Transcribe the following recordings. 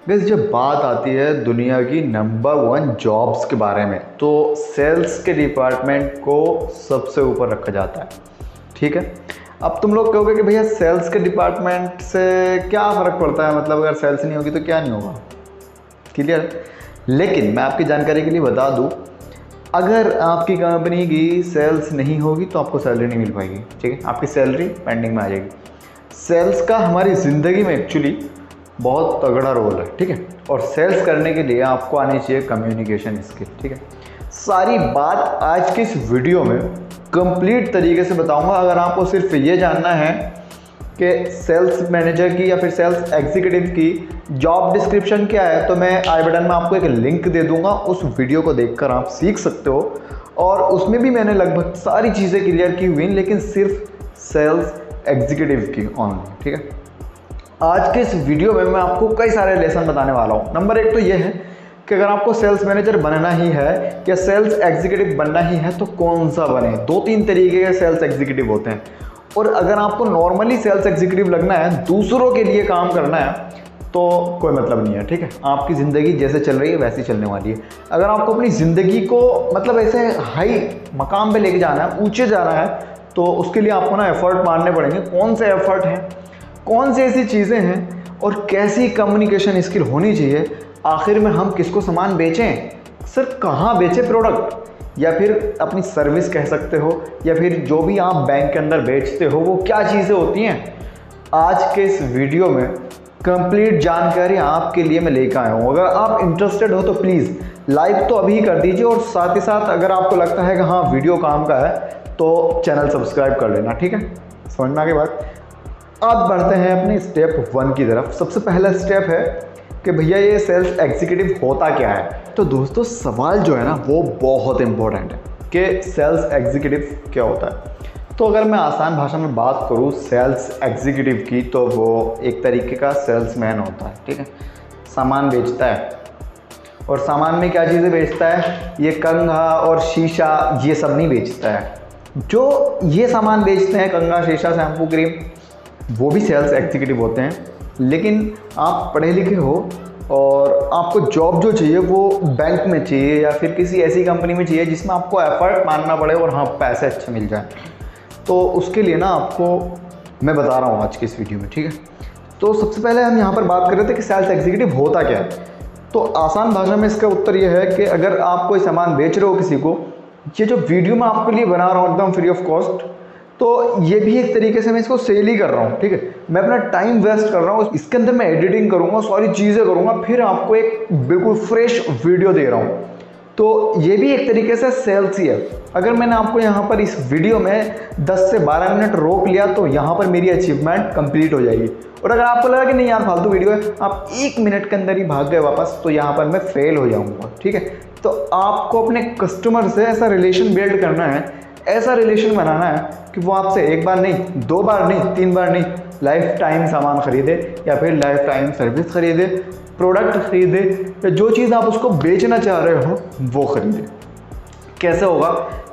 Guys जब बात आती है दुनिया की नंबर 1 जॉब्स के बारे में तो सेल्स के डिपार्टमेंट को सबसे ऊपर रखा जाता है। ठीक है, अब तुम लोग कहोगे कि भैया सेल्स के डिपार्टमेंट से क्या फ़र्क पड़ता है, मतलब अगर सेल्स नहीं होगी तो क्या नहीं होगा। क्लियर। लेकिन मैं आपकी जानकारी के लिए बता दूं, अगर आपकी कंपनी की सेल्स नहीं होगी तो आपको सैलरी नहीं मिल पाएगी। ठीक है, आपकी सैलरी पेंडिंग में आ जाएगी। सेल्स का हमारी ज़िंदगी में एक्चुअली बहुत तगड़ा रोल है। ठीक है, और सेल्स करने के लिए आपको आनी चाहिए कम्युनिकेशन स्किल। ठीक है, सारी बात आज की इस वीडियो में कंप्लीट तरीके से बताऊंगा। अगर आपको सिर्फ ये जानना है कि सेल्स मैनेजर की या फिर सेल्स एग्जीक्यूटिव की जॉब डिस्क्रिप्शन क्या है, तो मैं आई बटन में आपको एक लिंक दे दूंगा, उस वीडियो को देखकर आप सीख सकते हो। और उसमें भी मैंने लगभग सारी चीज़ें क्लियर की हुई, लेकिन सिर्फ सेल्स एग्जीक्यूटिव की ऑनली। ठीक है, आज के इस वीडियो में मैं आपको कई सारे लेसन बताने वाला हूँ। नंबर 1 तो ये है कि अगर आपको सेल्स मैनेजर बनना ही है या सेल्स एग्जीक्यूटिव बनना ही है तो कौन सा बने। 2-3 तरीके के सेल्स एग्जीक्यूटिव होते हैं, और अगर आपको नॉर्मली सेल्स एग्जीक्यूटिव लगना है, दूसरों के लिए काम करना है, तो कोई मतलब नहीं है। ठीक है, आपकी ज़िंदगी जैसे चल रही है वैसी चलने वाली है। अगर आपको अपनी ज़िंदगी को मतलब ऐसे हाई मकाम पे लेके जाना है, ऊंचे जाना है, तो उसके लिए आपको ना एफर्ट मारने पड़ेंगे। कौन से एफर्ट हैं, कौन सी ऐसी चीज़ें हैं, और कैसी कम्युनिकेशन स्किल होनी चाहिए। आखिर में हम किसको सामान बेचें, सर कहाँ बेचें प्रोडक्ट, या फिर अपनी सर्विस कह सकते हो, या फिर जो भी आप बैंक के अंदर बेचते हो वो क्या चीज़ें होती हैं। आज के इस वीडियो में कंप्लीट जानकारी आपके लिए मैं लेकर आया हूँ। अगर आप इंटरेस्टेड हो तो प्लीज़ लाइक तो अभी कर दीजिए, और साथ ही साथ अगर आपको लगता है कि हाँ वीडियो काम का है तो चैनल सब्सक्राइब कर लेना। ठीक है, समझ में आ गई बात। अब बढ़ते हैं अपने स्टेप 1 की तरफ। सबसे पहला स्टेप है कि भैया ये सेल्स एग्जीक्यूटिव होता क्या है। तो दोस्तों सवाल जो है ना वो बहुत इंपॉर्टेंट है कि सेल्स एग्जीक्यूटिव क्या होता है। तो अगर मैं आसान भाषा में बात करूँ सेल्स एग्जीक्यूटिव की, तो वो एक तरीके का सेल्समैन होता है। ठीक है, सामान बेचता है, और सामान में क्या चीज़ें बेचता है, ये कंघा और शीशा ये सब नहीं बेचता है। जो ये सामान बेचते हैं कंघा, शीशा, शैम्पू, क्रीम, वो भी सेल्स एग्जीक्यूटिव होते हैं। लेकिन आप पढ़े लिखे हो और आपको जॉब जो चाहिए वो बैंक में चाहिए या फिर किसी ऐसी कंपनी में चाहिए जिसमें आपको एफर्ट मारना पड़े और हाँ पैसे अच्छे मिल जाए, तो उसके लिए ना आपको मैं बता रहा हूँ आज की इस वीडियो में। ठीक है, तो सबसे पहले हम यहाँ पर बात कर रहे थे कि सेल्स एग्जीक्यूटिव होता क्या है। तो आसान भाषा में इसका उत्तर यह है कि अगर आप कोई सामान बेच रहे हो किसी को, ये जो वीडियो मैं आपके लिए बना रहा हूँ एकदम फ्री ऑफ कॉस्ट, तो ये भी एक तरीके से मैं इसको सेल ही कर रहा हूँ। ठीक है, मैं अपना टाइम वेस्ट कर रहा हूँ, इसके अंदर मैं एडिटिंग करूँगा, सारी चीज़ें करूँगा, फिर आपको एक बिल्कुल फ्रेश वीडियो दे रहा हूँ। तो ये भी एक तरीके से सेल्स ही है। अगर मैंने आपको यहाँ पर इस वीडियो में 10 से 12 मिनट रोक लिया तो यहाँ पर मेरी अचीवमेंट कंप्लीट हो जाएगी। और अगर आपको लगा कि नहीं यार फालतू वीडियो है, आप 1 मिनट के अंदर ही भाग गए वापस, तो यहाँ पर मैं फेल हो जाऊँगा। ठीक है, तो आपको अपने कस्टमर से ऐसा रिलेशन बिल्ड करना है, ऐसा रिलेशन बनाना है कि वो आपसे 1 बार नहीं, 2 बार नहीं, 3 बार नहीं, लाइफ टाइम सामान खरीदे या फिर लाइफ टाइम सर्विस खरीदे, प्रोडक्ट खरीदे, या जो चीज़ आप उसको बेचना चाह रहे हो वो खरीदे। कैसे होगा?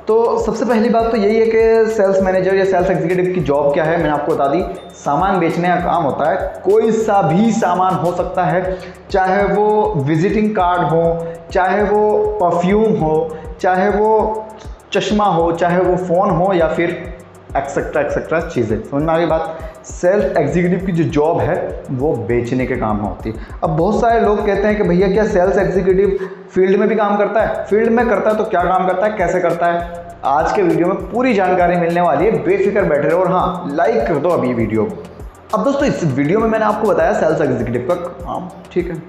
तो सबसे पहली बात तो यही है कि सेल्स मैनेजर या सेल्स एग्जीक्यूटिव की जॉब क्या है, मैंने आपको बता दी। सामान बेचने का काम होता है, कोई सा भी सामान हो सकता है, चाहे वो विजिटिंग कार्ड हो, चाहे वो परफ्यूम हो, चाहे वो चश्मा हो, चाहे वो फ़ोन हो, या फिर एक्सेट्रा चीज़ें। समझ में आ गई बात। सेल्स एग्जीक्यूटिव की जो जॉब है वो बेचने के काम में होती है। अब बहुत सारे लोग कहते हैं कि भैया क्या सेल्स एग्जीक्यूटिव फील्ड में भी काम करता है? फील्ड में करता है तो क्या काम करता है, कैसे करता है, आज के वीडियो में पूरी जानकारी मिलने वाली है। बेफिक्र बैठे रहो, और हाँ लाइक कर दो अभी वीडियो को। अब दोस्तों इस वीडियो में मैंने आपको बताया सेल्स एग्जीक्यूटिव का काम। ठीक है,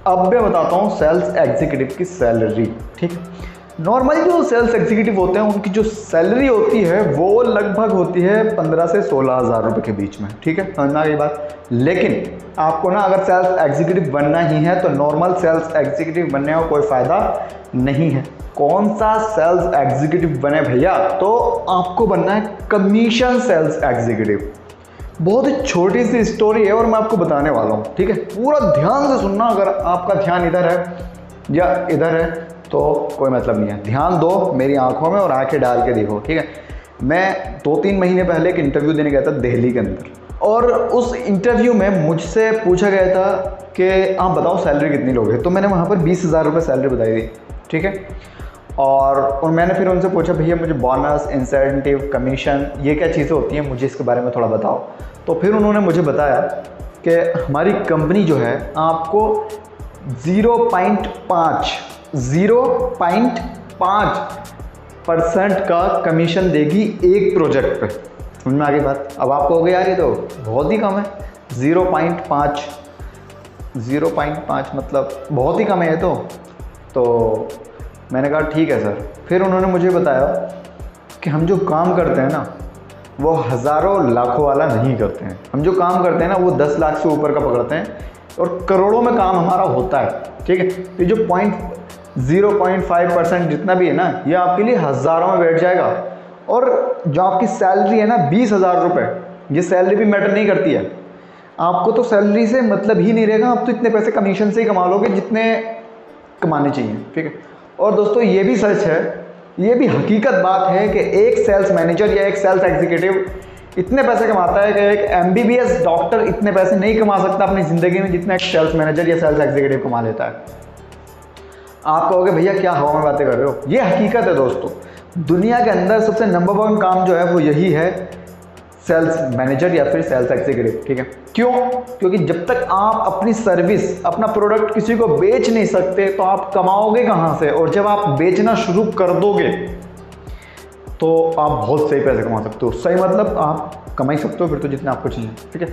अब मैं बताता हूँ सेल्स एग्जीक्यूटिव की सैलरी। ठीक है, नॉर्मली जो सेल्स एग्जीक्यूटिव होते हैं उनकी जो सैलरी होती है वो लगभग होती है 15 से 16 हज़ार रुपये के बीच में। ठीक है, समझना ये बात। लेकिन आपको ना अगर सेल्स एग्जीक्यूटिव बनना ही है तो नॉर्मल सेल्स एग्जीक्यूटिव बनने का कोई फ़ायदा नहीं है। कौन सा सेल्स एग्जीक्यूटिव बने भैया? तो आपको बनना है कमीशन सेल्स एग्जीक्यूटिव। बहुत ही छोटी सी स्टोरी है और मैं आपको बताने वाला हूँ। ठीक है, पूरा ध्यान से सुनना। अगर आपका ध्यान इधर है या इधर है तो कोई मतलब नहीं है, ध्यान दो मेरी आंखों में और आंखें डाल के देखो। ठीक है, मैं 2-3 महीने पहले एक इंटरव्यू देने गया था दिल्ली के अंदर। और उस इंटरव्यू में मुझसे पूछा गया था कि आप बताओ सैलरी कितनी लोगे, तो मैंने वहाँ पर 20,000 रुपये सैलरी बताई थी, ठीक है। और मैंने फिर उनसे पूछा भैया मुझे बोनस, इंसेंटिव, कमीशन ये क्या चीज़ें होती हैं, मुझे इसके बारे में थोड़ा बताओ। तो फिर उन्होंने मुझे बताया कि हमारी कंपनी जो है आपको 0.5% का कमीशन देगी एक प्रोजेक्ट पे। समझ में आ गई बात? अब आप कहोगे यार ये तो बहुत ही कम है, 0.5 मतलब बहुत ही कम है ये तो मैंने कहा ठीक है सर। फिर उन्होंने मुझे बताया कि हम जो काम करते हैं ना वो हज़ारों लाखों वाला नहीं करते हैं, हम जो काम करते हैं ना वो 10 लाख से ऊपर का पकड़ते हैं और करोड़ों में काम हमारा होता है, ठीक है। तो जो 0.5% जितना भी है ना ये आपके लिए हज़ारों में बैठ जाएगा। और जो आपकी सैलरी है ना 20,000 रुपये, ये सैलरी भी मैटर नहीं करती है, आपको तो सैलरी से मतलब ही नहीं रहेगा, आप तो इतने पैसे कमीशन से ही कमा लोगे जितने कमाने चाहिए, ठीक है। और दोस्तों ये भी सच है, ये भी हकीकत बात है कि एक सेल्स मैनेजर या एक सेल्स एग्जीक्यूटिव इतने पैसे कमाता है कि एक MBBS डॉक्टर इतने पैसे नहीं कमा सकता अपनी ज़िंदगी में जितना एक सेल्स मैनेजर या सेल्स एग्जीक्यूटिव कमा लेता है। आप कहोगे भैया क्या हवा में बातें कर रहे हो, ये हकीकत है दोस्तों। दुनिया के अंदर सबसे नंबर 1 काम जो है वो यही है, सेल्स मैनेजर या फिर सेल्स एग्जीक्यूटिव, ठीक है। क्यों? क्योंकि जब तक आप अपनी सर्विस, अपना प्रोडक्ट किसी को बेच नहीं सकते तो आप कमाओगे कहाँ से, और जब आप बेचना शुरू कर दोगे तो आप बहुत सही पैसे कमा सकते हो। सही मतलब आप कमा ही सकते हो फिर तो जितने आपको चाहिए, ठीक है।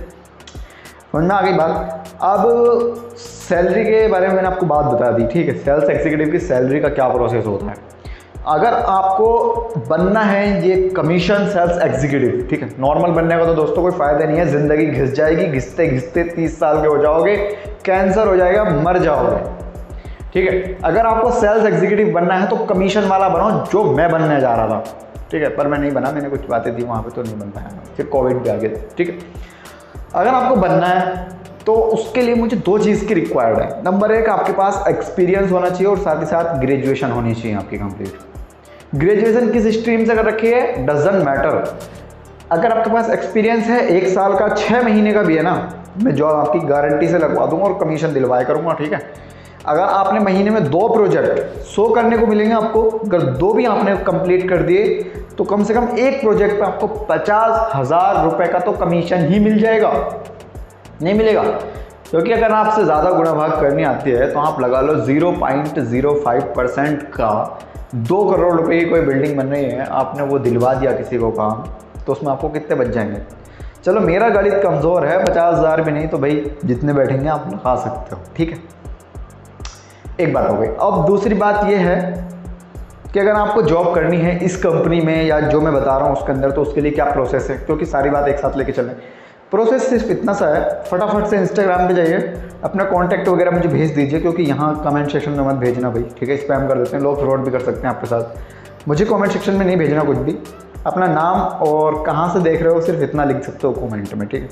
समझ में आ गई बात? अब सैलरी के बारे में मैंने आपको बात बता दी, ठीक है। सेल्स एग्जीक्यूटिव की सैलरी का क्या प्रोसेस होता है। अगर आपको बनना है ये कमीशन सेल्स एग्जीक्यूटिव, ठीक है, नॉर्मल बनने का तो दोस्तों कोई फ़ायदा नहीं है, ज़िंदगी घिस जाएगी, घिसते घिसते 30 साल के हो जाओगे, कैंसर हो जाएगा, मर जाओगे, ठीक है। अगर आपको सेल्स एग्जीक्यूटिव बनना है तो कमीशन वाला बनाओ, जो मैं बनने जा रहा था, ठीक है, पर मैं नहीं बना, मैंने कुछ बातें थी वहाँ पे तो नहीं बन पाया, फिर कोविड भी आ गया, ठीक है। अगर आपको बनना है तो उसके लिए मुझे 2 चीज़ की रिक्वायर्ड है। नंबर 1, आपके पास एक्सपीरियंस होना चाहिए और साथ ही साथ ग्रेजुएशन होनी चाहिए आपकी कंप्लीट। ग्रेजुएशन किस स्ट्रीम से कर रखी है डजंट मैटर। अगर आपके पास एक्सपीरियंस है 1 साल का, 6 महीने का भी है ना, मैं जॉब आपकी गारंटी से लगवा दूंगा और कमीशन दिलवाया करूंगा, ठीक है। अगर आपने महीने में 2 प्रोजेक्ट 100 करने को मिलेंगे आपको, अगर 2 भी आपने कंप्लीट कर दिए तो कम से कम एक प्रोजेक्ट पे आपको 50,000 रुपये का तो कमीशन ही मिल जाएगा। नहीं मिलेगा, क्योंकि अगर आपसे ज़्यादा गुणा भाग करनी आती है तो आप लगा लो 0.05% का 2 करोड़ रुपए की कोई बिल्डिंग बन रही है, आपने वो दिलवा दिया किसी को काम, तो उसमें आपको कितने बच जाएंगे। चलो मेरा गणित कमज़ोर है, 50,000 भी नहीं तो भाई जितने बैठेंगे आप लगा सकते हो, ठीक है। एक बात हो गई। अब दूसरी बात यह है कि अगर आपको जॉब करनी है इस कंपनी में या जो मैं बता रहा हूँ उसके अंदर, तो उसके लिए क्या प्रोसेस है, क्योंकि सारी बात एक साथ लेके चलें। प्रोसेस सिर्फ इतना सा है, फटाफट से इंस्टाग्राम पे जाइए, अपना कॉन्टैक्ट वगैरह मुझे भेज दीजिए, क्योंकि यहाँ कमेंट सेक्शन में मत भेजना भाई, ठीक है, स्पैम कर देते हैं लोग, फ्रॉड भी कर सकते हैं आपके साथ। मुझे कमेंट सेक्शन में नहीं भेजना कुछ भी, अपना नाम और कहाँ से देख रहे हो सिर्फ इतना लिख सकते हो कमेंट में, ठीक है।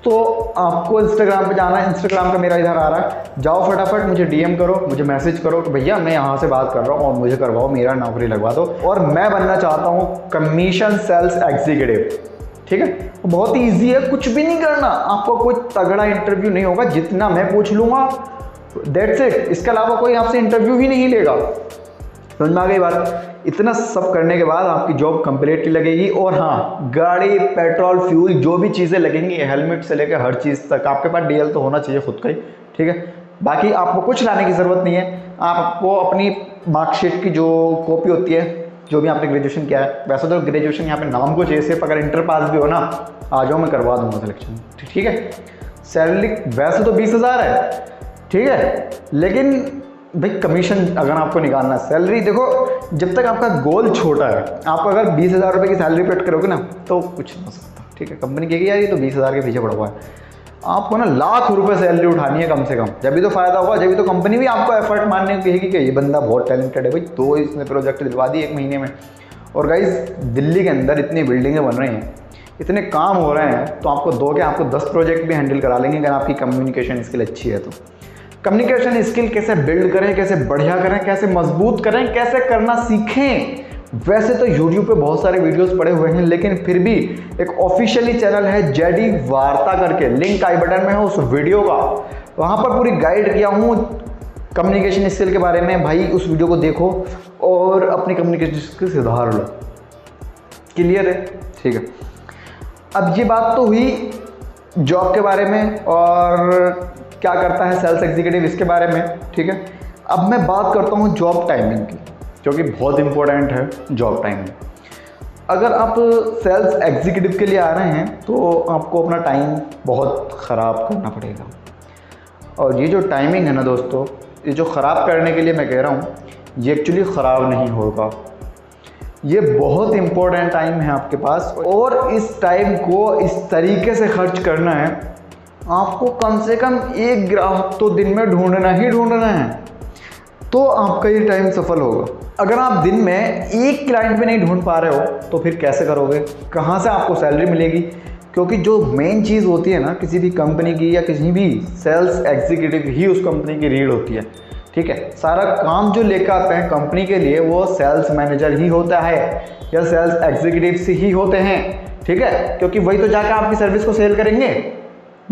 तो आपको इंस्टाग्राम पे जाना है, इंस्टाग्राम पे मेरा इधर आ रहा है, जाओ फटाफट मुझे DM करो, मुझे मैसेज करो कि भैया मैं यहाँ से बात कर रहा हूँ और मुझे करवाओ, मेरा नौकरी लगवा दो और मैं बनना चाहता हूँ कमीशन सेल्स एग्जीक्यूटिव, ठीक है। बहुत ही ईजी है, कुछ भी नहीं करना, आपको कोई तगड़ा इंटरव्यू नहीं होगा, जितना मैं पूछ लूँगा दैट्स इट, इसके अलावा कोई आपसे इंटरव्यू ही नहीं लेगा। समझ में आ गई बात? इतना सब करने के बाद आपकी जॉब कंप्लीटली लगेगी। और हाँ, गाड़ी, पेट्रोल, फ्यूल जो भी चीज़ें लगेंगी, हेलमेट से लेकर हर चीज़ तक, आपके पास DL तो होना चाहिए खुद का ही, ठीक है। बाकी आपको कुछ लाने की ज़रूरत नहीं है, आपको अपनी मार्कशीट की जो कॉपी होती है, जो भी आपने ग्रेजुएशन किया है, वैसे तो ग्रेजुएशन यहाँ पे नाम को चाहिए, सिर्फ अगर इंटर पास भी हो ना, आ जाओ मैं करवा दूँगा सिलेक्शन, ठीक है। सैलरी वैसे तो 20,000 है, ठीक है, लेकिन भाई कमीशन अगर आपको निकालना है, सैलरी देखो, जब तक आपका गोल छोटा है, आप अगर 20,000 रुपये की सैलरी पेट करोगे ना तो कुछ नहीं हो सकता, ठीक है। कंपनी कहेगी यार ये तो 20,000 के पीछे पड़ा हुआ है, आपको ना लाख रुपए सैलरी उठानी है कम से कम, जब भी तो फायदा होगा, जब भी तो कंपनी भी आपको एफर्ट मानने को कहेगी कि ये बंदा बहुत टैलेंटेड है भाई, 2 इसने प्रोजेक्ट दिलवा दिए 1 महीने में। और गाइज दिल्ली के अंदर इतनी बिल्डिंगें बन रही हैं, इतने काम हो रहे हैं, तो आपको 2 के आपको 10 प्रोजेक्ट भी हैंडल करा लेंगे अगर आपकी कम्युनिकेशन स्किल अच्छी है तो। कम्युनिकेशन स्किल कैसे बिल्ड करें, कैसे बढ़िया करें, कैसे मजबूत करें, कैसे करना सीखें, वैसे तो YouTube पे बहुत सारे वीडियोस पड़े हुए हैं, लेकिन फिर भी एक ऑफिशियली चैनल है जेडी वार्ता करके, लिंक आई बटन में है उस वीडियो का, वहाँ पर पूरी गाइड किया हूँ कम्युनिकेशन स्किल के बारे में। भाई उस वीडियो को देखो और अपनी कम्युनिकेशन स्किल सुधार लो। क्लियर है? ठीक है। अब ये बात तो हुई जॉब के बारे में और क्या करता है सेल्स एग्जीक्यूटिव इसके बारे में, ठीक है। अब मैं बात करता हूँ जॉब टाइमिंग की, जो कि बहुत इंपॉर्टेंट है जॉब टाइमिंग। अगर आप सेल्स एग्जीक्यूटिव के लिए आ रहे हैं तो आपको अपना टाइम बहुत ख़राब करना पड़ेगा। और ये जो टाइमिंग है ना दोस्तों, ये जो ख़राब करने के लिए मैं कह रहा हूँ, ये एक्चुअली ख़राब नहीं होगा। ये बहुत इम्पोर्टेंट टाइम है आपके पास, और इस टाइम को इस तरीके से खर्च करना है, आपको कम से कम एक ग्राहक तो दिन में ढूंढना ही ढूंढना है, तो आपका ये टाइम सफल होगा। अगर आप दिन में एक क्लाइंट भी नहीं ढूंढ पा रहे हो तो फिर कैसे करोगे, कहाँ से आपको सैलरी मिलेगी? क्योंकि जो मेन चीज़ होती है ना किसी भी कंपनी की या किसी भी सेल्स एग्जीक्यूटिव ही उस कंपनी की रीढ़ होती है, ठीक है। सारा काम जो लेकर आते हैं कंपनी के लिए वो सेल्स मैनेजर ही होता है या सेल्स एग्जीक्यूटिव से ही होते हैं, ठीक है। क्योंकि वही तो जाकर आपकी सर्विस को सेल करेंगे।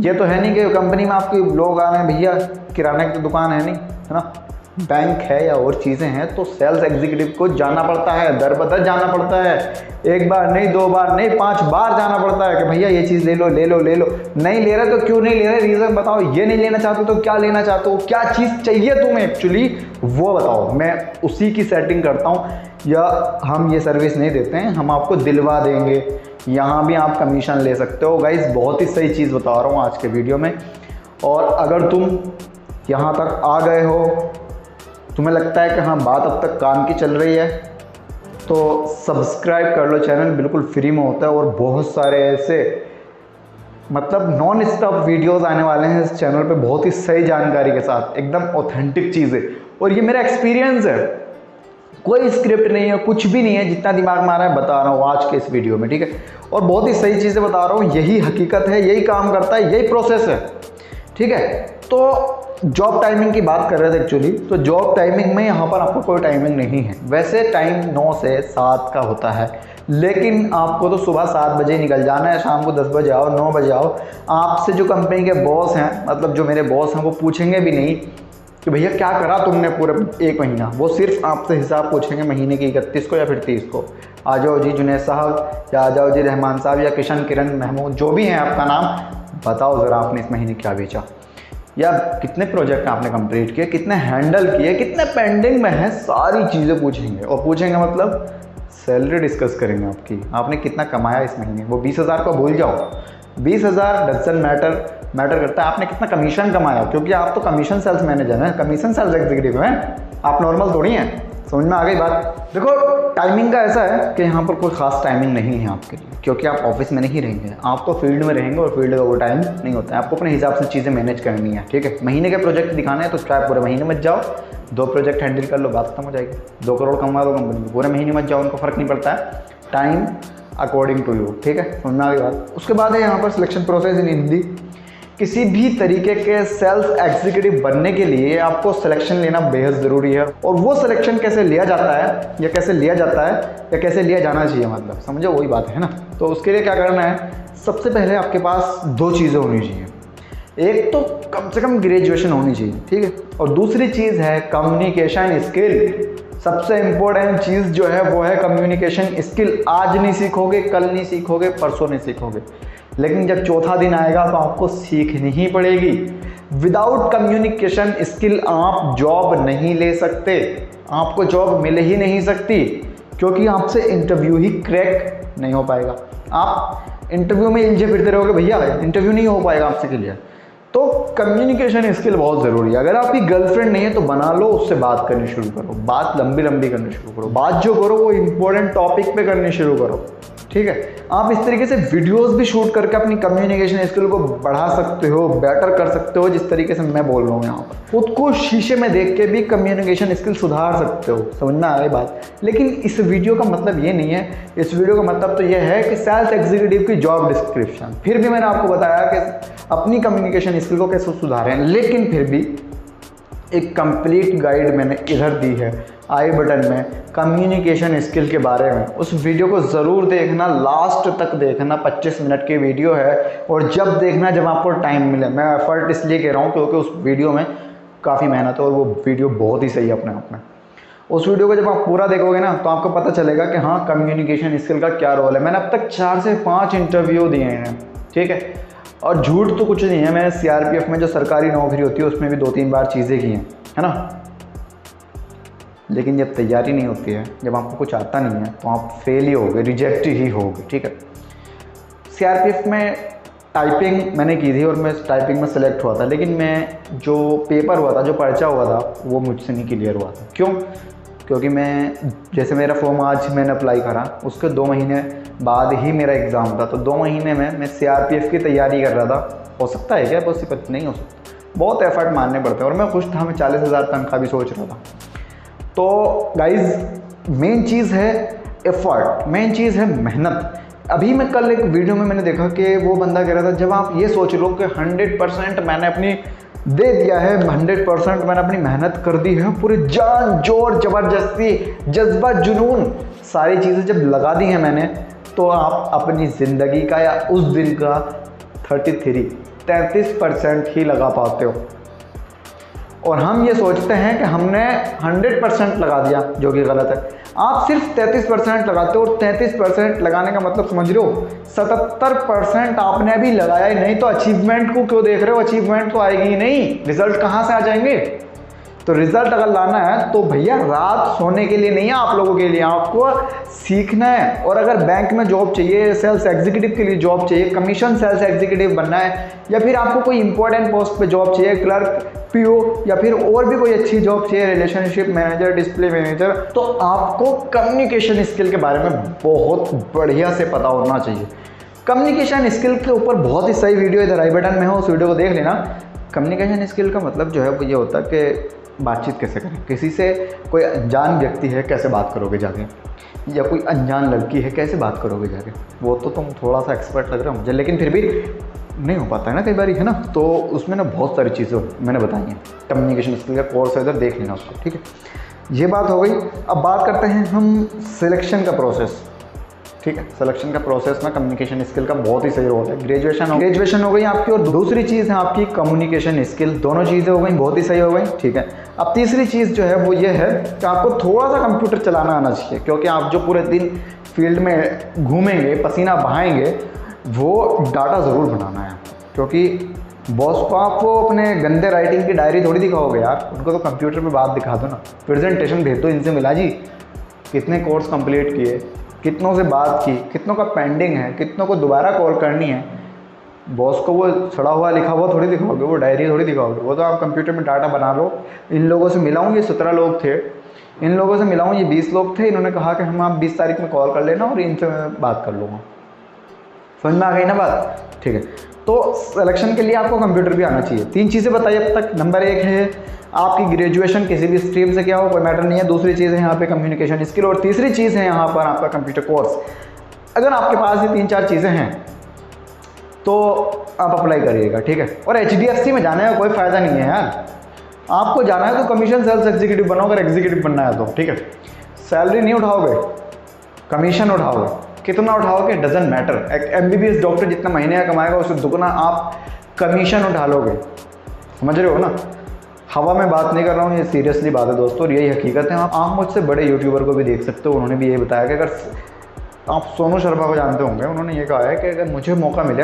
ये तो है नहीं कि कंपनी में आपके लोग आ रहे हैं, भैया किराने की तो दुकान है नहीं, है ना, बैंक है या और चीज़ें हैं, तो सेल्स एग्जीक्यूटिव को जाना पड़ता है, दर बदर जाना पड़ता है, एक बार नहीं, दो बार नहीं, 5 बार जाना पड़ता है कि भैया ये चीज़ ले लो ले लो ले लो। नहीं ले रहे तो क्यों नहीं ले रहे, रीज़न बताओ। ये नहीं लेना चाहते तो क्या लेना चाहते हो, क्या चीज़ चाहिए तुम्हें एक्चुअली वो बताओ। मैं उसी की सेटिंग करता हूँ, या हम ये सर्विस नहीं देते हैं, हम आपको दिलवा देंगे। यहाँ भी आप कमीशन ले सकते हो। गाइस बहुत ही सही चीज़ बता रहा हूँ आज के वीडियो में। और अगर तुम यहाँ तक आ गए हो, तुम्हें लगता है कि हाँ बात अब तक काम की चल रही है, तो सब्सक्राइब कर लो। चैनल बिल्कुल फ्री में होता है और बहुत सारे ऐसे मतलब नॉन स्टॉप वीडियोस आने वाले हैं इस चैनल पे, बहुत ही सही जानकारी के साथ, एकदम ऑथेंटिक चीज़ें। और ये मेरा एक्सपीरियंस है, कोई स्क्रिप्ट नहीं है, कुछ भी नहीं है, जितना दिमाग में आ रहा है बता रहा हूँ आज के इस वीडियो में, ठीक है। और बहुत ही सही चीज़ें बता रहा हूँ, यही हकीकत है, यही काम करता है, यही प्रोसेस है, ठीक है। तो जॉब टाइमिंग की बात कर रहे थे एक्चुअली, तो जॉब टाइमिंग में यहाँ पर आपको कोई टाइमिंग नहीं है। वैसे टाइम 9 से 7 का होता है, लेकिन आपको तो सुबह 7 बजे निकल जाना है, शाम को 10 बजे आओ, 9 बजे आओ। आपसे जो कंपनी के बॉस हैं, मतलब जो मेरे बॉस हैं, वो पूछेंगे भी नहीं कि भैया क्या करा तुमने पूरे 1 महीना। वो सिर्फ आपसे हिसाब पूछेंगे महीने की 31 को या फिर 30 को। आ जाओ जी जुनैद साहब, या आ जाओ जी रहमान साहब, या किशन, किरण, महमूद, जो भी हैं आपका नाम, बताओ ज़रा आपने इस महीने क्या बेचा, या कितने प्रोजेक्ट आपने कंप्लीट किए, कितने हैंडल किए, कितने पेंडिंग में हैं, सारी चीज़ें पूछेंगे। और पूछेंगे मतलब सैलरी डिस्कस करेंगे आपकी, आपने कितना कमाया इस महीने। वो 20,000 को भूल जाओ, 20,000 डजन मैटर करता है आपने कितना कमीशन कमाया, क्योंकि आप तो कमीशन सेल्स मैनेजर हैं, कमीशन सेल्स एग्जीक्यूटिव हैं, आप नॉर्मल थोड़ी हैं। समझ में आ गई बात? देखो टाइमिंग का ऐसा है कि यहाँ पर कोई ख़ास टाइमिंग नहीं है आपके लिए, क्योंकि आप ऑफिस में नहीं रहेंगे, आप तो फील्ड में रहेंगे, और फील्ड का वो टाइम नहीं होता है। आपको अपने हिसाब से चीज़ें मैनेज करनी है, ठीक है। महीने के प्रोजेक्ट दिखाने हैं तो चाहे पूरे महीने मत जाओ, 2 प्रोजेक्ट हैंडल कर लो, बात खत्म हो जाएगी। 2 करोड़ कमा दो कंपनी में, पूरे महीने मत जाओ, उनको फ़र्क नहीं पड़ता है। टाइम अकॉर्डिंग टू यू, ठीक है। समझ में आ गई बात? उसके बाद है यहाँ पर सिलेक्शन प्रोसेस इन हिंदी। किसी भी तरीके के सेल्स एग्जीक्यूटिव बनने के लिए आपको सिलेक्शन लेना बेहद ज़रूरी है। और वो सिलेक्शन कैसे लिया जाता है, या कैसे लिया जाता है, या कैसे लिया जाना चाहिए, मतलब समझो वही बात है ना। तो उसके लिए क्या करना है, सबसे पहले आपके पास 2 चीज़ें होनी चाहिए। एक तो कम से कम ग्रेजुएशन होनी चाहिए, ठीक है। और दूसरी चीज़ है कम्युनिकेशन स्किल। सबसे इम्पोर्टेंट चीज़ जो है वो है कम्युनिकेशन स्किल। आज नहीं सीखोगे, कल नहीं सीखोगे, परसों नहीं सीखोगे, लेकिन जब चौथा दिन आएगा तो आपको सीखनी ही पड़ेगी। विदाउट कम्युनिकेशन स्किल आप जॉब नहीं ले सकते, आपको जॉब मिल ही नहीं सकती, क्योंकि आपसे इंटरव्यू ही क्रैक नहीं हो पाएगा। आप इंटरव्यू में इलझे फिरते रहोगे, भैया इंटरव्यू नहीं हो पाएगा आपसे क्लियर। तो कम्युनिकेशन स्किल बहुत ज़रूरी है। अगर आपकी गर्लफ्रेंड नहीं है तो बना लो, उससे बात करनी शुरू करो, बात लंबी लंबी करनी शुरू करो, बात जो करो वो इंपॉर्टेंट टॉपिक पे करनी शुरू करो, ठीक है। आप इस तरीके से वीडियोस भी शूट करके अपनी कम्युनिकेशन स्किल को बढ़ा सकते हो, बेटर कर सकते हो, जिस तरीके से मैं बोल रहा हूँ यहाँ पर। खुद को शीशे में देख के भी कम्युनिकेशन स्किल सुधार सकते हो, समझ में आ रही बात। लेकिन इस वीडियो का मतलब ये नहीं है, इस वीडियो का मतलब तो ये है कि सेल्स एग्जीक्यूटिव की जॉब डिस्क्रिप्शन। फिर भी मैंने आपको बताया कि अपनी कम्युनिकेशन स्किल को कैसे सुधारें, लेकिन फिर भी एक कंप्लीट गाइड मैंने इधर दी है आई बटन में कम्युनिकेशन स्किल के बारे में। उस वीडियो को ज़रूर देखना, लास्ट तक देखना, 25 मिनट की वीडियो है। और जब देखना जब आपको टाइम मिले। मैं एफर्ट इसलिए कह रहा हूँ क्योंकि उस वीडियो में काफ़ी मेहनत है और वो वीडियो बहुत ही सही है अपने आप में। उस वीडियो को जब आप पूरा देखोगे ना तो आपको पता चलेगा कि हाँ कम्युनिकेशन स्किल का क्या रोल है। मैंने अब तक 4 से 5 इंटरव्यू दिए हैं, ठीक है। और झूठ तो कुछ नहीं है, मैंने CRPF में जो सरकारी नौकरी होती है उसमें भी 2-3 बार चीज़ें की हैं, है ना। लेकिन जब तैयारी नहीं होती है, जब आपको कुछ आता नहीं है तो आप फेल ही होगे, रिजेक्ट ही होगे, ठीक है। CRPF में टाइपिंग मैंने की थी और मैं टाइपिंग में सेलेक्ट हुआ था, लेकिन मैं जो पेपर हुआ था, जो पर्चा हुआ था, वो मुझसे नहीं क्लियर हुआ था। क्यों? क्योंकि मैं जैसे मेरा फॉर्म आज मैंने अप्लाई करा, उसके 2 महीने बाद ही मेरा एग्ज़ाम था। तो 2 महीने में मैं CRPF की तैयारी कर रहा था। हो सकता है क्या? पॉसिबल नहीं हो सकता, बहुत एफर्ट मारने पड़ते हैं। और मैं खुश था, मैं 40,000 तनख्वाह भी सोच रहा था। तो गाइज मेन चीज़ है एफर्ट, मेन चीज़ है मेहनत। अभी मैं कल एक वीडियो में मैंने देखा कि वो बंदा कह रहा था जब आप ये सोच लो कि 100% मैंने अपनी दे दिया है, 100% मैंने अपनी मेहनत कर दी है, पूरी जान जोर ज़बरदस्ती जज्बा जुनून सारी चीज़ें जब लगा दी हैं मैंने, तो आप अपनी ज़िंदगी का या उस दिन का 33% ही लगा पाते हो। और हम ये सोचते हैं कि हमने 100% लगा दिया, जो कि गलत है। आप सिर्फ 33% लगाते हो और 33% लगाने का मतलब समझ रहे हो 77% आपने अभी लगाया ही नहीं। तो अचीवमेंट को क्यों देख रहे हो? अचीवमेंट तो आएगी ही नहीं, रिजल्ट कहाँ से आ जाएंगे? तो रिजल्ट अगर लाना है तो भैया रात सोने के लिए नहीं है, आप लोगों के लिए, आपको सीखना है। और अगर बैंक में जॉब चाहिए, सेल्स एग्जीक्यूटिव के लिए जॉब चाहिए, कमीशन सेल्स एग्जीक्यूटिव बनना है, या फिर आपको कोई इंपॉर्टेंट पोस्ट पे जॉब चाहिए, क्लर्क, PO, या फिर और भी कोई अच्छी जॉब चाहिए, रिलेशनशिप मैनेजर, डिस्प्ले मैनेजर, तो आपको कम्युनिकेशन स्किल के बारे में बहुत बढ़िया से पता होना चाहिए। कम्युनिकेशन स्किल के ऊपर बहुत ही सही वीडियो इधर आई बटन में हो, उस वीडियो को देख लेना। कम्युनिकेशन स्किल का मतलब जो है वो ये होता है कि बातचीत कैसे करें, किसी से, कोई अनजान व्यक्ति है कैसे बात करोगे जाके, या कोई अनजान लड़की है कैसे बात करोगे जाके। वो तो तुम थोड़ा सा एक्सपर्ट लग रहा हो मुझे, लेकिन फिर भी नहीं हो पाता है ना कई बार, है ना। तो उसमें ना बहुत सारी चीज़ें मैंने बताई हैं। कम्युनिकेशन स्किल का कोर्स है, इधर देख लेना उसको, ठीक है। ये बात हो गई। अब बात करते हैं हम सिलेक्शन का प्रोसेस, ठीक है। सिलेक्शन का प्रोसेस में कम्युनिकेशन स्किल का बहुत ही सही रोल है। ग्रेजुएशन हो गई आपकी, और दूसरी चीज़ है आपकी कम्युनिकेशन स्किल। दोनों चीज़ें हो गई, बहुत ही सही हो गई, ठीक है। अब तीसरी चीज़ जो है वो ये है कि आपको थोड़ा सा कंप्यूटर चलाना आना चाहिए, क्योंकि आप जो पूरे दिन फील्ड में घूमेंगे, पसीना बहाएंगे, वो डाटा ज़रूर बनाना है। क्योंकि बॉस को आप वो अपने गंदे राइटिंग की डायरी थोड़ी दिखाओगे यार, उनको तो कंप्यूटर पे बात दिखा दो ना, प्रेजेंटेशन भेज दो, इनसे मिला जी कितने कोर्स कंप्लीट किए, कितनों से बात की, कितनों का पेंडिंग है, कितनों को दोबारा कॉल करनी है। बॉस को वो सड़ा हुआ लिखा हुआ थोड़ी दिखाओगे, वो डायरी थोड़ी दिखाओगे, वो तो आप कंप्यूटर में डाटा बना लो। इन लोगों से मिलाऊँ, ये 17 लोग थे, इन लोगों से मिलाऊँ, ये 20 लोग थे, इन्होंने कहा कि हम आप 20 तारीख में कॉल कर लेना और इनसे मैं बात कर लूँगा। समझ में आ गई ना बात, ठीक है। तो सिलेक्शन के लिए आपको कंप्यूटर भी आना चाहिए। 3 चीज़ें बताइए अब तक। नंबर 1 है आपकी ग्रेजुएशन किसी भी स्ट्रीम से क्या हो, कोई मैटर नहीं है। दूसरी चीज़ है यहाँ पे कम्युनिकेशन स्किल, और तीसरी चीज़ है यहाँ पर आपका कंप्यूटर कोर्स। अगर आपके पास ये 3-4 चीज़ें हैं तो आप अप्लाई करिएगा, ठीक है। और HDFC में जाने का कोई फ़ायदा नहीं है यार, आपको जाना है तो कमीशन सेल्स एग्जीक्यूटिव बनो, अगर एग्जीक्यूटिव बनना है तो, ठीक है। सैलरी नहीं उठाओगे, कमीशन उठाओगे। कितना उठाओगे डजेंट मैटर। एक MBBS डॉक्टर जितना महीने का कमाएगा उससे दुगना आप कमीशन उठा लोगे। समझ रहे हो ना। हवा में बात नहीं कर रहा हूँ, ये सीरियसली बात है दोस्तों, और यही हकीकत है। आप मुझसे बड़े यूट्यूबर को भी देख सकते हो, उन्होंने भी यही बताया कि अगर आप सोनू शर्मा को जानते होंगे, उन्होंने ये कहा है कि अगर मुझे मौका मिले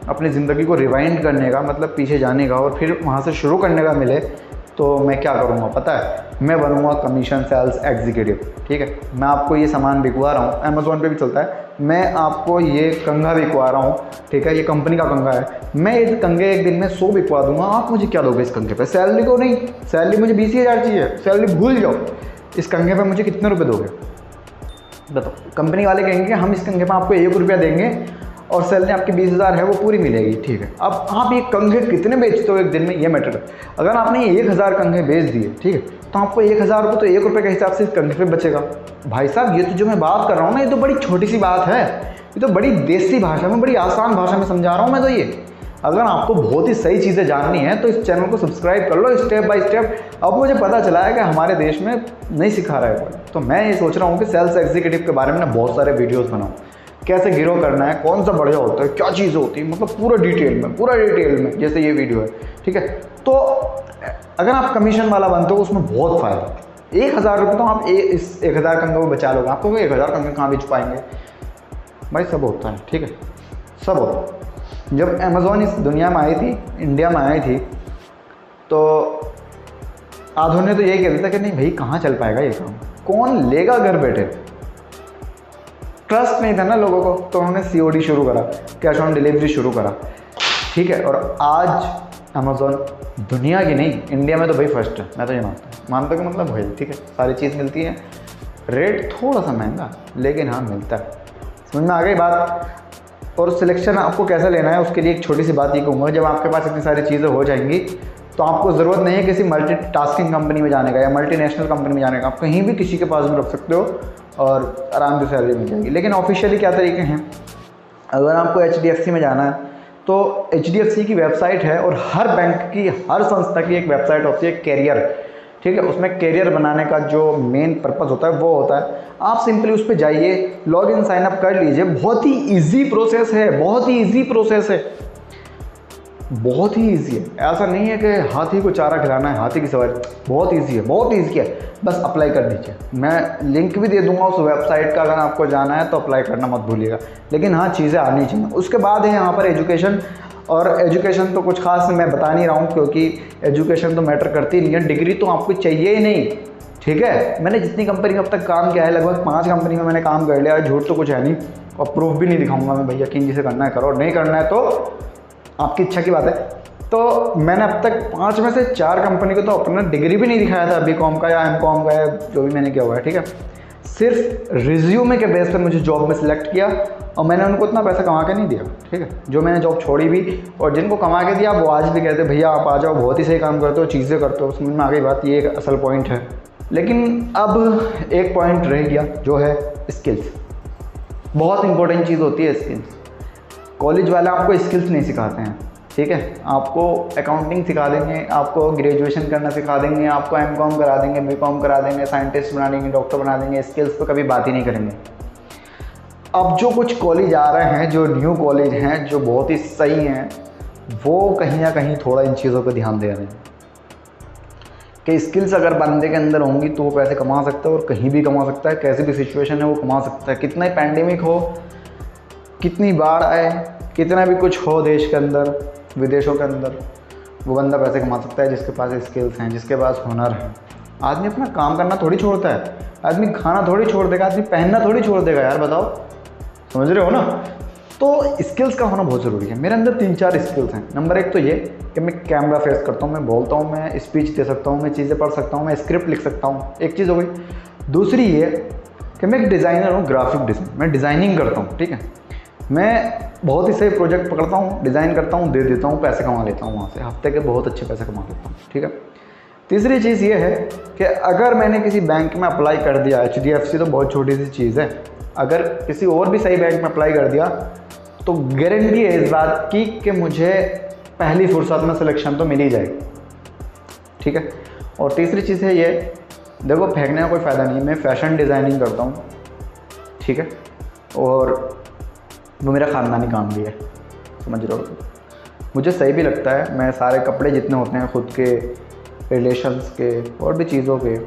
अपनी ज़िंदगी को रिवाइंड करने का, मतलब पीछे जाने का और फिर वहाँ से शुरू करने का मिले, तो मैं क्या करूँगा पता है? मैं बनूँगा कमीशन सेल्स एग्जीक्यूटिव, ठीक है। मैं आपको ये सामान बिकवा रहा हूँ, अमेज़ॉन पे भी चलता है। मैं आपको ये कंघा बिकवा रहा हूँ, ठीक है, ये कंपनी का कंघा है। मैं इस कंघे एक दिन में 100 बिकवा दूंगा, आप मुझे क्या दोगे इस कंघे पे? सैलरी को नहीं, सैलरी मुझे 20,000 चाहिए, सैलरी भूल जाओ। इस कंघे पे मुझे कितने रुपए दोगे बताओ? कंपनी वाले कहेंगे कि हम इस कंघे पे आपको 1 रुपया देंगे और सैलरी आपकी 20,000 है वो पूरी मिलेगी, ठीक है। अब आप ये कंघे कितने बेचते हो एक दिन में, ये मैटर है। अगर आपने 1000 कंघे बेच दिए, ठीक है, तो आपको 1000 रुपये तो 1 रुपये के हिसाब से इस कंघे पे बचेगा। भाई साहब ये तो जो मैं बात कर रहा हूँ ना, ये तो बड़ी छोटी सी बात है, ये तो बड़ी देसी भाषा में, बड़ी आसान भाषा में समझा रहा हूँ मैं तो ये। अगर आपको बहुत ही सही चीज़ें जाननी है तो इस चैनल को सब्सक्राइब कर लो स्टेप बाय स्टेप। अब मुझे पता चला है कि हमारे देश में नहीं सिखा रहा है, तो मैं ये सोच रहा हूँ कि सेल्स एग्जीक्यूटिव के बारे में ना बहुत सारे वीडियोस बनाऊँ, कैसे गिरो करना है, कौन सा बढ़िया होता है, क्या चीज़ होती है, मतलब पूरा डिटेल में जैसे ये वीडियो है, ठीक है। तो अगर आप कमीशन वाला बनते हो उसमें बहुत फ़ायदा है। 1000 रुपये तो आप इस 1000 कंगों में बचा लोगे। आपको 1000 कंगों कहाँ बेच पाएंगे भाई, सब होता है, ठीक है, सब होता है। जब अमेज़ॉन इस दुनिया में आई थी, इंडिया में आई थी, तो आधों ने तो यही कह दिया था कि नहीं भाई कहाँ चल पाएगा ये काम, कौन लेगा घर बैठे। ट्रस्ट नहीं था ना लोगों को, तो उन्होंने COD शुरू करा, कैश ऑन डिलीवरी शुरू करा, ठीक है। और आज अमेज़ॉन दुनिया की नहीं, इंडिया में तो भाई फर्स्ट है। मैं तो ये मानता कि मतलब भाई ठीक है, सारी चीज़ मिलती है, रेट थोड़ा सा महंगा लेकिन हाँ मिलता है। समझ में आ गई बात। और सिलेक्शन आपको कैसा लेना है उसके लिए एक छोटी सी बात ये कहूँगा, जब आपके पास इतनी सारी चीज़ें हो जाएंगी तो आपको ज़रूरत नहीं है किसी मल्टीटास्किंग कंपनी में जाने का या मल्टीनेशनल कंपनी में जाने का। आप कहीं भी किसी के पास भी रख सकते हो और आराम से सैलरी मिल जाएगी। लेकिन ऑफिशियली क्या तरीके हैं, अगर आपको HDFC में जाना है तो HDFC की वेबसाइट है, और हर बैंक की, हर संस्था की एक वेबसाइट होती है कैरियर, ठीक है। उसमें कैरियर बनाने का जो मेन पर्पज़ होता है वो होता है, आप सिंपली उस पर जाइए, लॉगिन साइन अप कर लीजिए। बहुत ही इजी प्रोसेस है, बहुत ही इजी प्रोसेस है, बहुत ही इजी है। ऐसा नहीं है कि हाथी को चारा खिलाना है, हाथी की सवारी, बहुत इजी है, बहुत इजी है। बस अप्लाई कर दीजिए, मैं लिंक भी दे दूंगा उस वेबसाइट का, अगर आपको जाना है तो अप्लाई करना मत भूलिएगा। लेकिन हाँ, चीज़ें आनी चाहिए। उसके बाद है यहाँ पर एजुकेशन, और एजुकेशन तो कुछ खास मैं बता नहीं रहा हूँ क्योंकि एजुकेशन तो मैटर करती नहीं है, डिग्री तो आपको चाहिए ही नहीं, ठीक है। मैंने जितनी कंपनी में अब तक काम किया है, लगभग 5 कंपनी में मैंने काम कर लिया है, झूठ तो कुछ है नहीं, और प्रूफ भी नहीं दिखाऊंगा मैं भैया, यकीन जिसे करना है करो, नहीं करना है तो आपकी इच्छा की बात है। तो मैंने अब तक 5 में से 4 कंपनी को तो अपना डिग्री भी नहीं दिखाया था, BCom का या MCom का या जो भी मैंने किया हुआ है, ठीक है। सिर्फ रिज्यूमे के बेस पर मुझे जॉब में सिलेक्ट किया, और मैंने उनको इतना पैसा कमा के नहीं दिया, ठीक है। जो मैंने जॉब छोड़ी भी और जिनको कमा के दिया वो आज भी कहते भैया आप आ जाओ, बहुत ही सही काम करते हो, चीज़ें करते हो। समझ में आ गई बात, ये एक असल पॉइंट है। लेकिन अब एक पॉइंट रह गया जो है स्किल्स। बहुत इंपॉर्टेंट चीज़ होती है स्किल्स। कॉलेज वाले आपको स्किल्स नहीं सिखाते हैं, ठीक है। आपको अकाउंटिंग सिखा देंगे, आपको ग्रेजुएशन करना सिखा देंगे, आपको MCom करा देंगे, BCom करा देंगे, साइंटिस्ट बना देंगे, डॉक्टर बना देंगे, स्किल्स पर कभी बात ही नहीं करेंगे। अब जो कुछ कॉलेज आ रहे हैं, जो न्यू कॉलेज हैं, जो बहुत ही सही हैं, वो कहीं ना कहीं थोड़ा इन चीज़ों पर ध्यान दे रहे हैं कि स्किल्स अगर बंदे के अंदर होंगी तो वो पैसे कमा सकता है, और कहीं भी कमा सकता है, कैसी भी सिचुएशन है वो कमा सकता है। कितना ही पैंडेमिक हो, कितनी बाढ़ आए, कितना भी कुछ हो देश के अंदर, विदेशों के अंदर, वो बंदा पैसे कमा सकता है जिसके पास स्किल्स हैं, जिसके पास हुनर है। आदमी अपना काम करना थोड़ी छोड़ता है, आदमी खाना थोड़ी छोड़ देगा, आदमी पहनना थोड़ी छोड़ देगा यार, बताओ, समझ रहे हो ना। तो स्किल्स का होना बहुत ज़रूरी है। मेरे अंदर 3-4 स्किल्स हैं। नंबर 1 तो ये कि मैं कैमरा फेस करता हूँ, मैं बोलता हूँ, मैं स्पीच दे सकता हूँ, मैं चीज़ें पढ़ सकता हूँ, मैं स्क्रिप्ट लिख सकता हूँ, एक चीज़ हो गई। दूसरी ये कि मैं एक डिज़ाइनर हूँ, ग्राफिक डिज़ाइन, मैं डिज़ाइनिंग करता हूँ, ठीक है। मैं बहुत ही सही प्रोजेक्ट पकड़ता हूँ, डिज़ाइन करता हूँ, दे देता हूँ, पैसे कमा लेता हूँ वहाँ से, हफ्ते के बहुत अच्छे पैसे कमा लेता हूँ, ठीक है। तीसरी चीज़ ये है कि अगर मैंने किसी बैंक में अप्लाई कर दिया, HDFC तो बहुत छोटी सी चीज़ है, अगर किसी और भी सही बैंक में अप्लाई कर दिया तो गारंटी है इस बात की कि मुझे पहली फुर्सत में सिलेक्शन तो मिल ही जाएगी, ठीक है। और तीसरी चीज़ है ये, देखो फेंकने का कोई फ़ायदा नहीं है, मैं फ़ैशन डिज़ाइनिंग करता हूँ, ठीक है, और वो मेरा ख़ानदानी काम भी है, समझ रहे हो। मुझे सही भी लगता है, मैं सारे कपड़े जितने होते हैं खुद के, रिलेशंस के और भी चीज़ों के,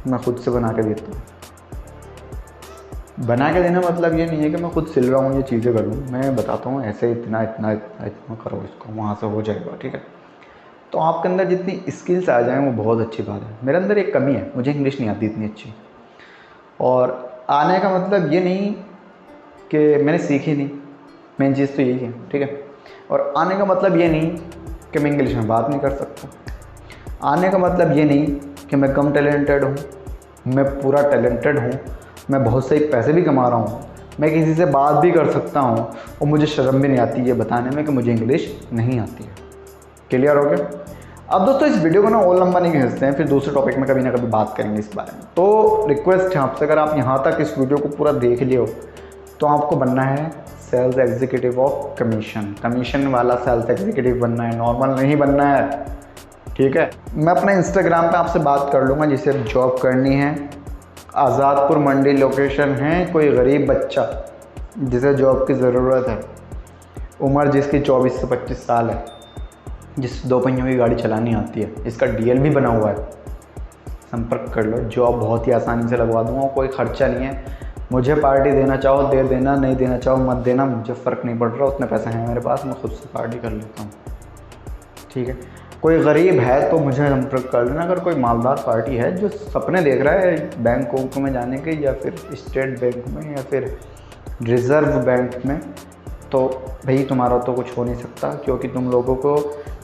मैं खुद से बना के देता हूँ। बना के देना मतलब ये नहीं है कि मैं खुद सिल रहा हूँ, ये चीज़ें करूँ, मैं बताता हूँ ऐसे इतना इतना इतना इतना करो इसको, वहाँ से हो जाएगा, ठीक है। तो आपके अंदर जितनी स्किल्स आ जाएँ वो बहुत अच्छी बात है। मेरे अंदर एक कमी है, मुझे इंग्लिश नहीं आती इतनी अच्छी, और आने का मतलब ये नहीं कि मैंने सीखी नहीं, मेन चीज़ तो यही है, ठीक है। और आने का मतलब ये नहीं कि मैं इंग्लिश में बात नहीं कर सकता, आने का मतलब ये नहीं कि मैं कम टैलेंटेड हूँ, मैं पूरा टैलेंटेड हूँ, मैं बहुत सही पैसे भी कमा रहा हूँ, मैं किसी से बात भी कर सकता हूँ, और मुझे शर्म भी नहीं आती है बताने में कि मुझे इंग्लिश नहीं आती है। क्लियर हो गया। अब दोस्तों इस वीडियो को ना और लंबा नहीं खींचते हैं, फिर दूसरे टॉपिक में कभी ना कभी बात करेंगे इस बारे में। तो रिक्वेस्ट है आपसे, अगर आप यहाँ तक इस वीडियो को पूरा देख लियो तो आपको बनना है sales executive of commission. Commission वाला सेल्स एग्जीक्यूटिव बनना है, नॉर्मल नहीं बनना है, ठीक है। मैं अपने इंस्टाग्राम पे आपसे बात कर लूँगा जिसे जॉब करनी है। आज़ादपुर मंडी लोकेशन है। कोई गरीब बच्चा जिसे जॉब की ज़रूरत है, उम्र जिसकी 24 से 25 साल है, जिस 2 पहियों की गाड़ी चलानी आती है, इसका डीएल भी बना हुआ है, संपर्क कर लो। जॉब बहुत ही आसानी से लगवा दूँगा, कोई ख़र्चा नहीं है। मुझे पार्टी देना चाहो दे देना, नहीं देना चाहो मत देना, मुझे फ़र्क नहीं पड़ रहा। उतने पैसे हैं मेरे पास, मैं खुद से पार्टी कर लेता हूँ, ठीक है। कोई गरीब है तो मुझे संपर्क कर लेना। अगर कोई मालदार पार्टी है जो सपने देख रहा है बैंक में जाने के, या फिर स्टेट बैंक में, या फिर रिज़र्व बैंक में, तो भाई तुम्हारा तो कुछ हो नहीं सकता, क्योंकि तुम लोगों को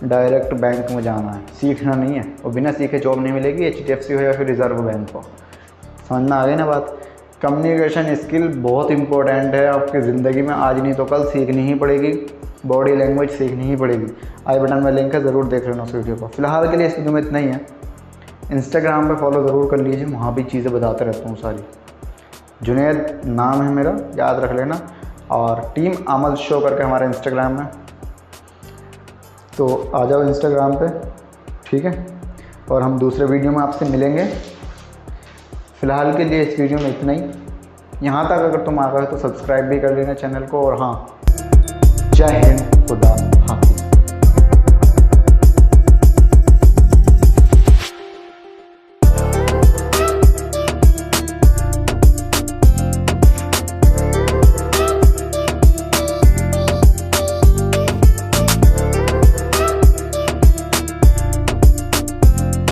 डायरेक्ट बैंक में जाना है, सीखना नहीं है। और बिना सीखे जॉब नहीं मिलेगी, HDFC हो या फिर रिज़र्व बैंक हो। समझ में आ गई ना बात। कम्युनिकेशन स्किल बहुत इंपॉर्टेंट है आपकी ज़िंदगी में, आज नहीं तो कल सीखनी ही पड़ेगी। बॉडी लैंग्वेज सीखनी ही पड़ेगी। आई बटन में लिंक है, ज़रूर देख लेना उस वीडियो को। फिलहाल के लिए इस वीडियो में इतना ही है। इंस्टाग्राम पे फॉलो ज़रूर कर लीजिए, वहाँ भी चीज़ें बताते रहता हूँ सारी। जुनैद नाम है मेरा, याद रख लेना। और टीम आमल शो करके हमारे इंस्टाग्राम में, तो आ जाओ इंस्टाग्राम पे, ठीक है। और हम दूसरे वीडियो में आपसे मिलेंगे। फ़िलहाल के लिए इस वीडियो में इतना ही। यहाँ तक अगर तुम आ गए तो सब्सक्राइब भी कर लेना चैनल को। और हाँ, जय हिंद, खुदा।